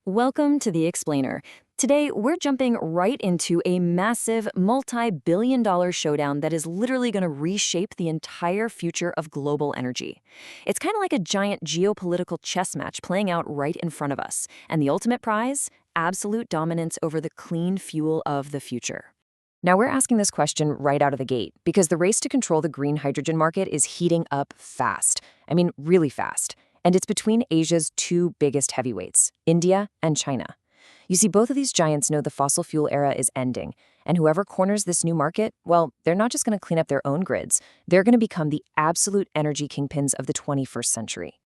Welcome to The Explainer. Today, we're jumping right into a massive, multi-billion-dollar showdown that is literally going to reshape the entire future of global energy. It's kind of like a giant geopolitical chess match playing out right in front of us. And the ultimate prize? Absolute dominance over the clean fuel of the future. Now, we're asking this question right out of the gate because the race to control the green hydrogen market is heating up fast. I mean, really fast. And it's between Asia's two biggest heavyweights, India and China. You see, both of these giants know the fossil fuel era is ending, and whoever corners this new market, well, they're not just going to clean up their own grids, they're going to become the absolute energy kingpins of the 21st century.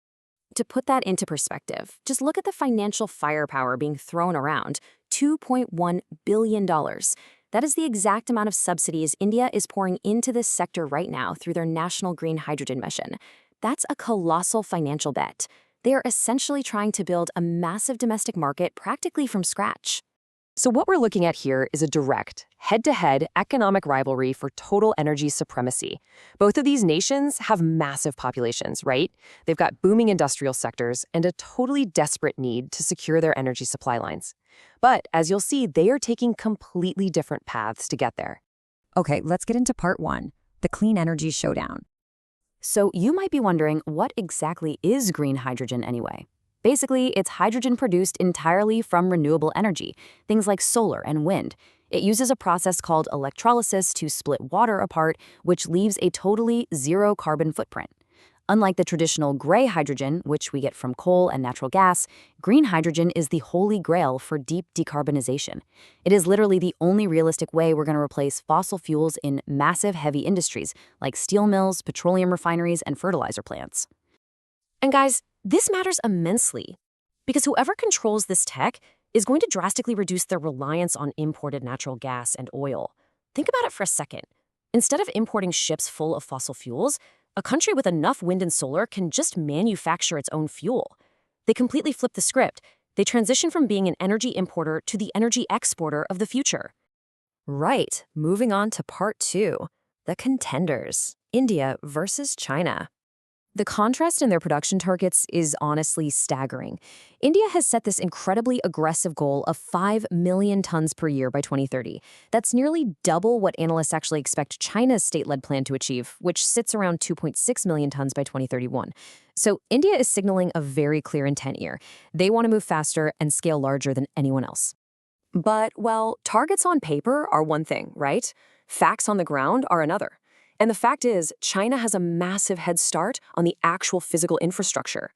To put that into perspective, just look at the financial firepower being thrown around, $2.1 billion. That is the exact amount of subsidies India is pouring into this sector right now through their national green hydrogen mission. That's a colossal financial bet. They are essentially trying to build a massive domestic market practically from scratch. So what we're looking at here is a direct, head-to-head economic rivalry for total energy supremacy. Both of these nations have massive populations, right? They've got booming industrial sectors and a totally desperate need to secure their energy supply lines. But as you'll see, they are taking completely different paths to get there. Okay, let's get into part one, the clean energy showdown. So you might be wondering, what exactly is green hydrogen anyway? Basically, it's hydrogen produced entirely from renewable energy, things like solar and wind. It uses a process called electrolysis to split water apart, which leaves a totally zero carbon footprint. Unlike the traditional gray hydrogen, which we get from coal and natural gas, green hydrogen is the holy grail for deep decarbonization. It is literally the only realistic way we're going to replace fossil fuels in massive heavy industries like steel mills, petroleum refineries, and fertilizer plants. And guys, this matters immensely because whoever controls this tech is going to drastically reduce their reliance on imported natural gas and oil. Think about it for a second. Instead of importing ships full of fossil fuels, a country with enough wind and solar can just manufacture its own fuel. They completely flip the script. They transition from being an energy importer to the energy exporter of the future. Right, moving on to part two, the contenders, India versus China. The contrast in their production targets is honestly staggering. India has set this incredibly aggressive goal of 5 million tons per year by 2030. That's nearly double what analysts actually expect China's state-led plan to achieve, which sits around 2.6 million tons by 2031. So India is signaling a very clear intent here. They want to move faster and scale larger than anyone else. But, well, targets on paper are one thing, right? Facts on the ground are another. And the fact is, China has a massive head start on the actual physical infrastructure.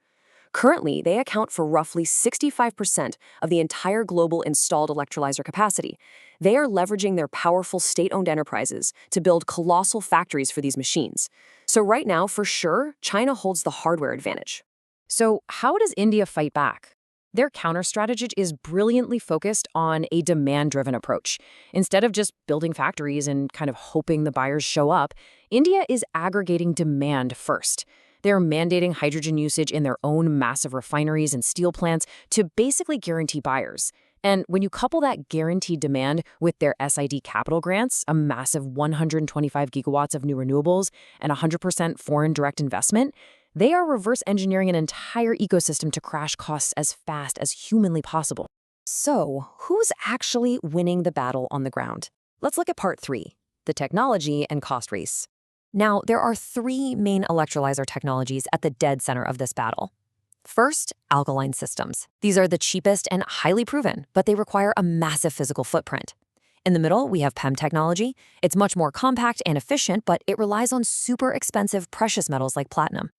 Currently, they account for roughly 65% of the entire global installed electrolyzer capacity. They are leveraging their powerful state-owned enterprises to build colossal factories for these machines. So right now, for sure, China holds the hardware advantage. So how does India fight back? Their counter-strategy is brilliantly focused on a demand-driven approach. Instead of just building factories and kind of hoping the buyers show up, India is aggregating demand first. They're mandating hydrogen usage in their own massive refineries and steel plants to basically guarantee buyers. And when you couple that guaranteed demand with their SID capital grants, a massive 125 gigawatts of new renewables and 100% foreign direct investment, they are reverse engineering an entire ecosystem to crash costs as fast as humanly possible. So, who's actually winning the battle on the ground? Let's look at part three, the technology and cost race. Now, there are three main electrolyzer technologies at the dead center of this battle. First, alkaline systems. These are the cheapest and highly proven, but they require a massive physical footprint. In the middle, we have PEM technology. It's much more compact and efficient, but it relies on super expensive precious metals like platinum.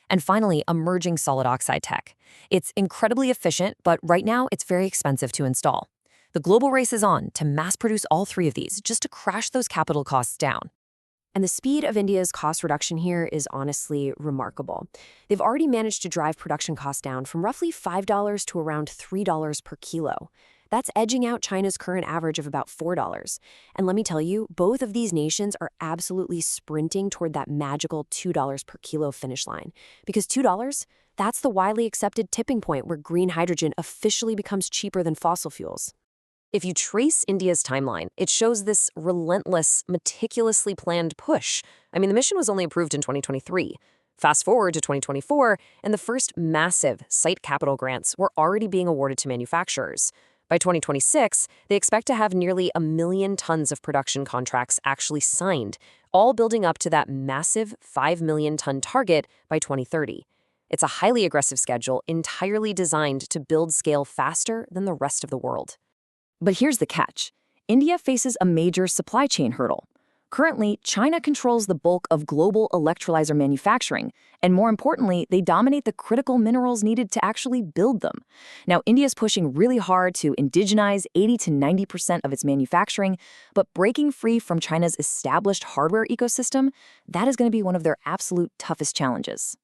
And finally, emerging solid oxide tech. It's incredibly efficient, but right now it's very expensive to install. The global race is on to mass produce all three of these just to crash those capital costs down. And the speed of India's cost reduction here is honestly remarkable. They've already managed to drive production costs down from roughly $5 to around $3 per kilo. That's edging out China's current average of about $4. And let me tell you, both of these nations are absolutely sprinting toward that magical $2 per kilo finish line. Because $2, that's the widely accepted tipping point where green hydrogen officially becomes cheaper than fossil fuels. If you trace India's timeline, it shows this relentless, meticulously planned push. I mean, the mission was only approved in 2023. Fast forward to 2024, and the first massive site capital grants were already being awarded to manufacturers. By 2026, they expect to have nearly 1 million tons of production contracts actually signed, all building up to that massive 5 million ton target by 2030. It's a highly aggressive schedule entirely designed to build scale faster than the rest of the world. But here's the catch. India faces a major supply chain hurdle. Currently, China controls the bulk of global electrolyzer manufacturing, and more importantly, they dominate the critical minerals needed to actually build them. Now, India's pushing really hard to indigenize 80 to 90% of its manufacturing, but breaking free from China's established hardware ecosystem, that is going to be one of their absolute toughest challenges.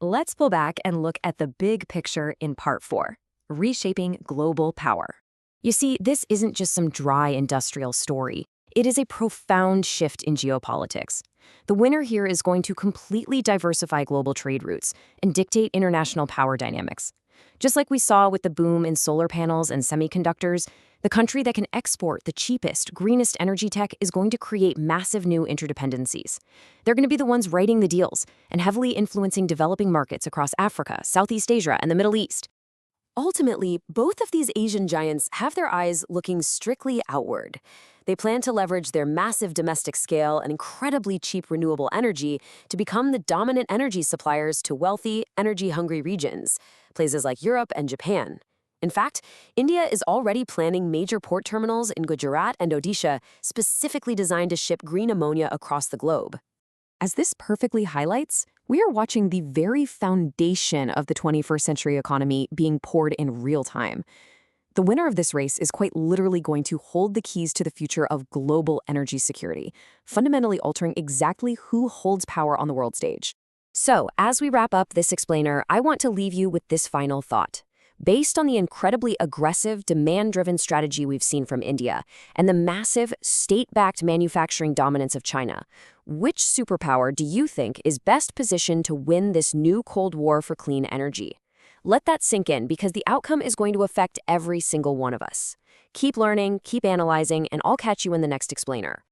Let's pull back and look at the big picture in Part 4, Reshaping Global Power. You see, this isn't just some dry industrial story. It is a profound shift in geopolitics. The winner here is going to completely diversify global trade routes and dictate international power dynamics. Just like we saw with the boom in solar panels and semiconductors, the country that can export the cheapest, greenest energy tech is going to create massive new interdependencies. They're going to be the ones writing the deals and heavily influencing developing markets across Africa, Southeast Asia, and the Middle East. Ultimately, both of these Asian giants have their eyes looking strictly outward. They plan to leverage their massive domestic scale and incredibly cheap renewable energy to become the dominant energy suppliers to wealthy, energy-hungry regions, places like Europe and Japan. In fact, India is already planning major port terminals in Gujarat and Odisha specifically designed to ship green ammonia across the globe. As this perfectly highlights, we are watching the very foundation of the 21st century economy being poured in real time. The winner of this race is quite literally going to hold the keys to the future of global energy security, fundamentally altering exactly who holds power on the world stage. So, as we wrap up this explainer, I want to leave you with this final thought. Based on the incredibly aggressive, demand-driven strategy we've seen from India and the massive, state-backed manufacturing dominance of China, which superpower do you think is best positioned to win this new Cold War for clean energy? Let that sink in because the outcome is going to affect every single one of us. Keep learning, keep analyzing, and I'll catch you in the next explainer.